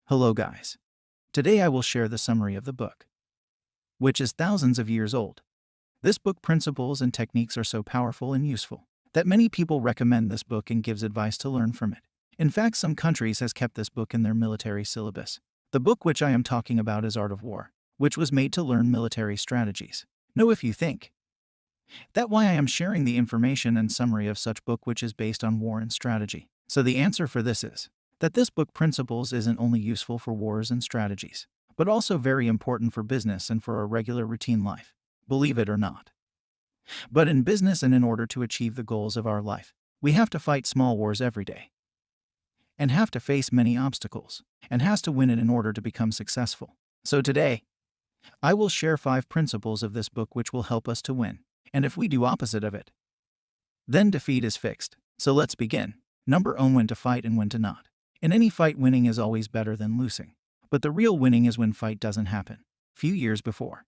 Hello guys. Today I will share the summary of the book, which is thousands of years old. This book principles and techniques are so powerful and useful that many people recommend this book and gives advice to learn from it. In fact, some countries has kept this book in their military syllabus. The book which I am talking about is Art of War, which was made to learn military strategies. Know if you think that why I am sharing the information and summary of such book which is based on war and strategy. So the answer for this is that this book principles isn't only useful for wars and strategies, but also very important for business and for our regular routine life. Believe it or not. But in business and in order to achieve the goals of our life, we have to fight small wars every day and have to face many obstacles and has to win it in order to become successful. So today, I will share 5 principles of this book which will help us to win. And if we do opposite of it, then defeat is fixed. So let's begin. Number 1, when to fight and when to not. In any fight, winning is always better than losing. But the real winning is when fight doesn't happen. Few years before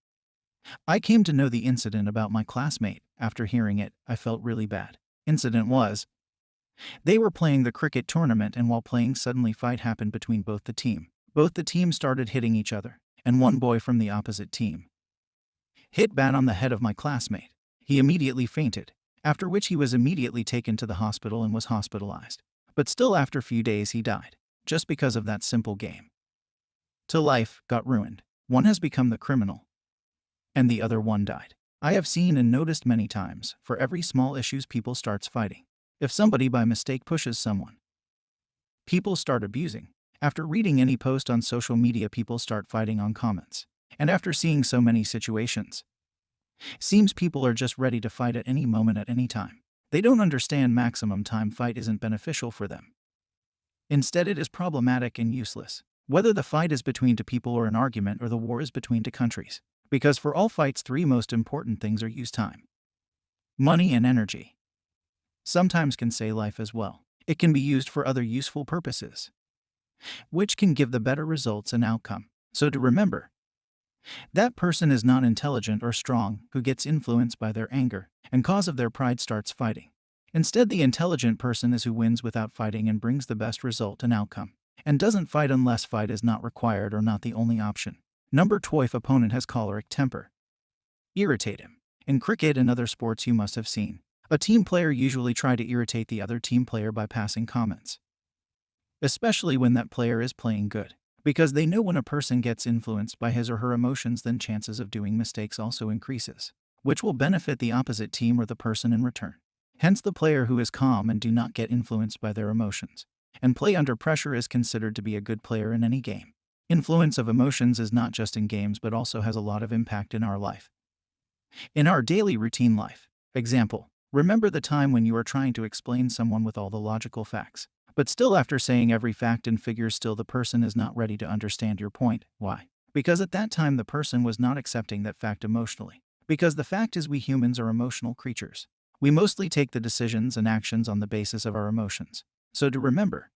I came to know the incident about my classmate. After hearing it, I felt really bad. Incident was, they were playing the cricket tournament, and while playing, suddenly fight happened between both the team. Both the teams started hitting each other, and one boy from the opposite team hit bad on the head of my classmate. He immediately fainted, after which he was immediately taken to the hospital and was hospitalized. But still, after a few days, he died, just because of that simple game. To life got ruined. One has become the criminal, and the other one died. I have seen and noticed many times, for every small issues people starts fighting. If somebody by mistake pushes someone, people start abusing. After reading any post on social media, people start fighting on comments. And after seeing so many situations, seems people are just ready to fight at any moment at any time. They don't understand maximum time fight isn't beneficial for them. Instead, it is problematic and useless. Whether the fight is between two people or an argument or the war is between two countries. Because for all fights, 3 most important things are use time, money, and energy. Sometimes can say life as well. It can be used for other useful purposes, which can give the better results and outcome. So to remember, that person is not intelligent or strong who gets influenced by their anger and cause of their pride starts fighting. Instead, the intelligent person is who wins without fighting and brings the best result and outcome, and doesn't fight unless fight is not required or not the only option. Number 2, if opponent has choleric temper, irritate him. In cricket and other sports you must have seen, a team player usually try to irritate the other team player by passing comments, especially when that player is playing good. Because they know when a person gets influenced by his or her emotions, then chances of doing mistakes also increases, which will benefit the opposite team or the person in return. Hence, the player who is calm and do not get influenced by their emotions and play under pressure is considered to be a good player in any game. Influence of emotions is not just in games but also has a lot of impact in our life, in our daily routine life. Example, remember the time when you are trying to explain someone with all the logical facts, but still after saying every fact and figure, still the person is not ready to understand your point. Why? Because at that time the person was not accepting that fact emotionally. Because the fact is, we humans are emotional creatures. We mostly take the decisions and actions on the basis of our emotions. So to remember,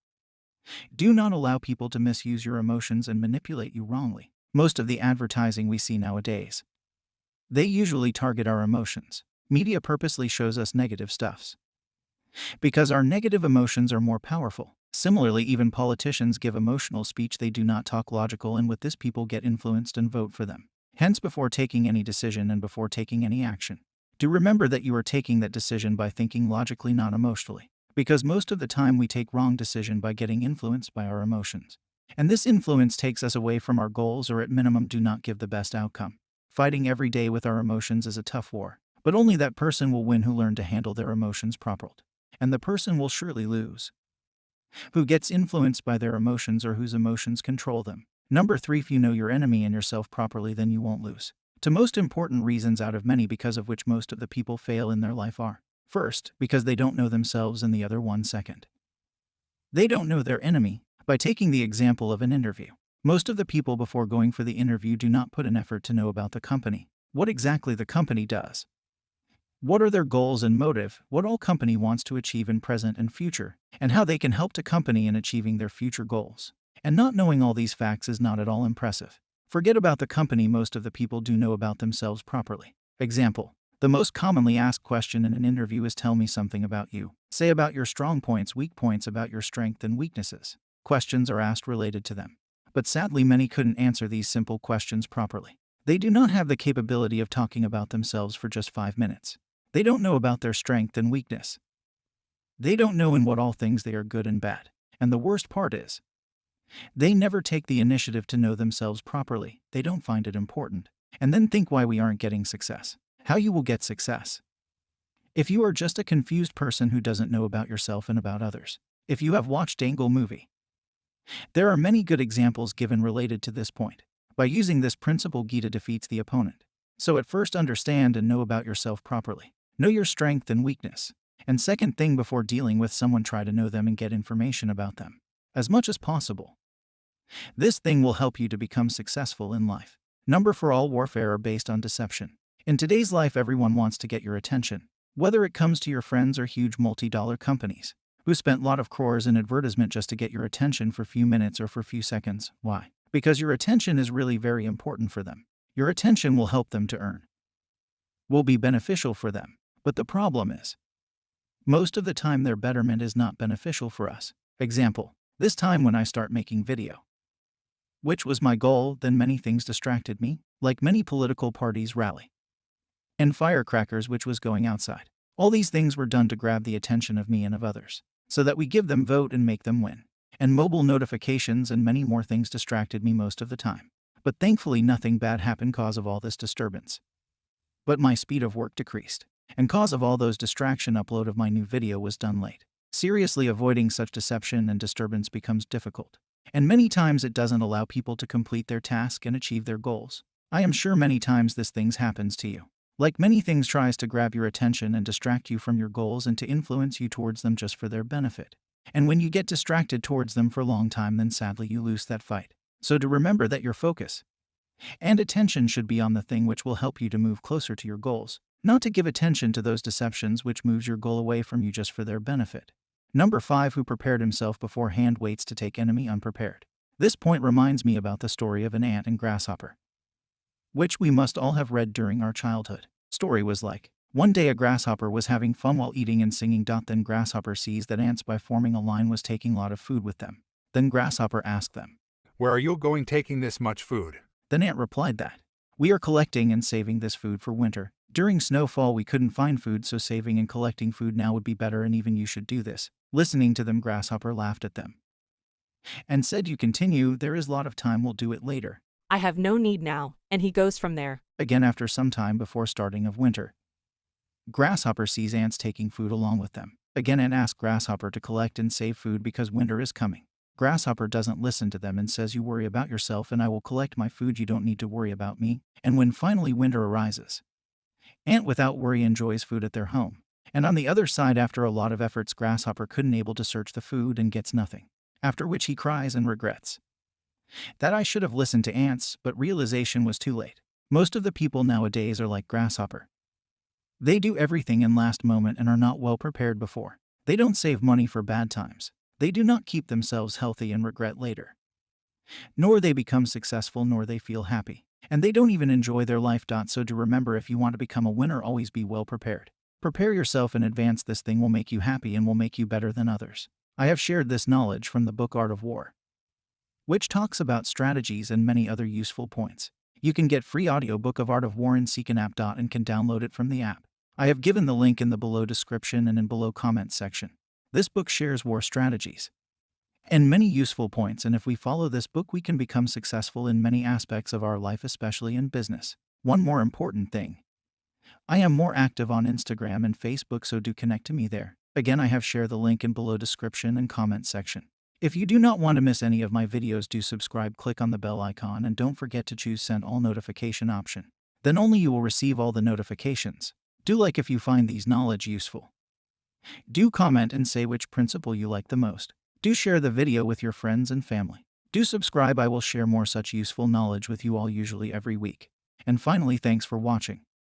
do not allow people to misuse your emotions and manipulate you wrongly. Most of the advertising we see nowadays, they usually target our emotions. Media purposely shows us negative stuffs because our negative emotions are more powerful. Similarly, even politicians give emotional speech. They do not talk logical, and with this people get influenced and vote for them. Hence, before taking any decision and before taking any action, do remember that you are taking that decision by thinking logically, not emotionally. Because most of the time we take wrong decision by getting influenced by our emotions. And this influence takes us away from our goals, or at minimum do not give the best outcome. Fighting every day with our emotions is a tough war, but only that person will win who learn to handle their emotions properly. And the person will surely lose who gets influenced by their emotions or whose emotions control them. Number 3, if you know your enemy and yourself properly, then you won't lose. Two most important reasons out of many because of which most of the people fail in their life are: first, because they don't know themselves, and the other one, second, they don't know their enemy. By taking the example of an interview, most of the people before going for the interview do not put an effort to know about the company, what exactly the company does, what are their goals and motive, what all company wants to achieve in present and future, and how they can help the company in achieving their future goals. And not knowing all these facts is not at all impressive. Forget about the company, most of the people do know about themselves properly. Example, the most commonly asked question in an interview is, tell me something about you. Say about your strong points, weak points, about your strength and weaknesses. Questions are asked related to them. But sadly, many couldn't answer these simple questions properly. They do not have the capability of talking about themselves for just 5 minutes. They don't know about their strength and weakness. They don't know in what all things they are good and bad. And the worst part is, they never take the initiative to know themselves properly. They don't find it important. And then think why we aren't getting success. How you will get success. If you are just a confused person who doesn't know about yourself and about others. If you have watched Angle movie, there are many good examples given related to this point. By using this principle, Gita defeats the opponent. So at first, understand and know about yourself properly. Know your strength and weakness. And second thing, before dealing with someone, try to know them and get information about them as much as possible. This thing will help you to become successful in life. Number 4, all warfare are based on deception. In today's life, everyone wants to get your attention, whether it comes to your friends or huge multi-dollar companies who spent lot of crores in advertisement just to get your attention for few minutes or for few seconds. Why? Because your attention is really very important for them. Your attention will help them to earn, will be beneficial for them. But the problem is, most of the time their betterment is not beneficial for us. Example, this time when I start making video, which was my goal, then many things distracted me, like many political parties rally and firecrackers, which was going outside. All these things were done to grab the attention of me and of others, so that we give them vote and make them win. And mobile notifications and many more things distracted me most of the time. But thankfully nothing bad happened cause of all this disturbance. But my speed of work decreased, and cause of all those distraction, upload of my new video was done late. Seriously, avoiding such deception and disturbance becomes difficult. And many times it doesn't allow people to complete their task and achieve their goals. I am sure many times this things happens to you. Like many things tries to grab your attention and distract you from your goals and to influence you towards them just for their benefit. And when you get distracted towards them for a long time, then sadly you lose that fight. So to remember that your focus and attention should be on the thing which will help you to move closer to your goals, not to give attention to those deceptions which moves your goal away from you just for their benefit. Number 5, who prepared himself beforehand waits to take enemy unprepared. This point reminds me about the story of an ant and grasshopper, which we must all have read during our childhood. Story was like, one day a grasshopper was having fun while eating and singing. Then grasshopper sees that ants by forming a line was taking a lot of food with them. Then grasshopper asked them, "Where are you going taking this much food?" Then ant replied that, "We are collecting and saving this food for winter. During snowfall we couldn't find food, so saving and collecting food now would be better, and even you should do this." Listening to them, grasshopper laughed at them and said, "You continue, there is lot of time, we'll do it later. I have no need now," and he goes from there. Again, after some time before starting of winter, grasshopper sees ants taking food along with them. Again, ant asks grasshopper to collect and save food because winter is coming. Grasshopper doesn't listen to them and says, "You worry about yourself and I will collect my food, you don't need to worry about me." And when finally winter arises, ant without worry enjoys food at their home. And on the other side, after a lot of efforts, grasshopper couldn't able to search the food and gets nothing. After which he cries and regrets that I should have listened to ants, but realization was too late. Most of the people nowadays are like grasshopper. They do everything in last moment and are not well prepared before. They don't save money for bad times. They do not keep themselves healthy and regret later. Nor they become successful, nor they feel happy. And they don't even enjoy their life. So to remember, if you want to become a winner, always be well prepared. Prepare yourself in advance. This thing will make you happy and will make you better than others. I have shared this knowledge from the book Art of War, which talks about strategies and many other useful points. You can get free audiobook of Art of War in Seek an App. And can download it from the app. I have given the link in the below description and in below comment section. This book shares war strategies and many useful points, and if we follow this book we can become successful in many aspects of our life, especially in business. One more important thing, I am more active on Instagram and Facebook, so do connect to me there. Again, I have shared the link in below description and comment section. If you do not want to miss any of my videos, do subscribe, click on the bell icon, and don't forget to choose send all notification option. Then only you will receive all the notifications. Do like if you find these knowledge useful. Do comment and say which principle you like the most. Do share the video with your friends and family. Do subscribe, I will share more such useful knowledge with you all, usually every week. And finally, thanks for watching.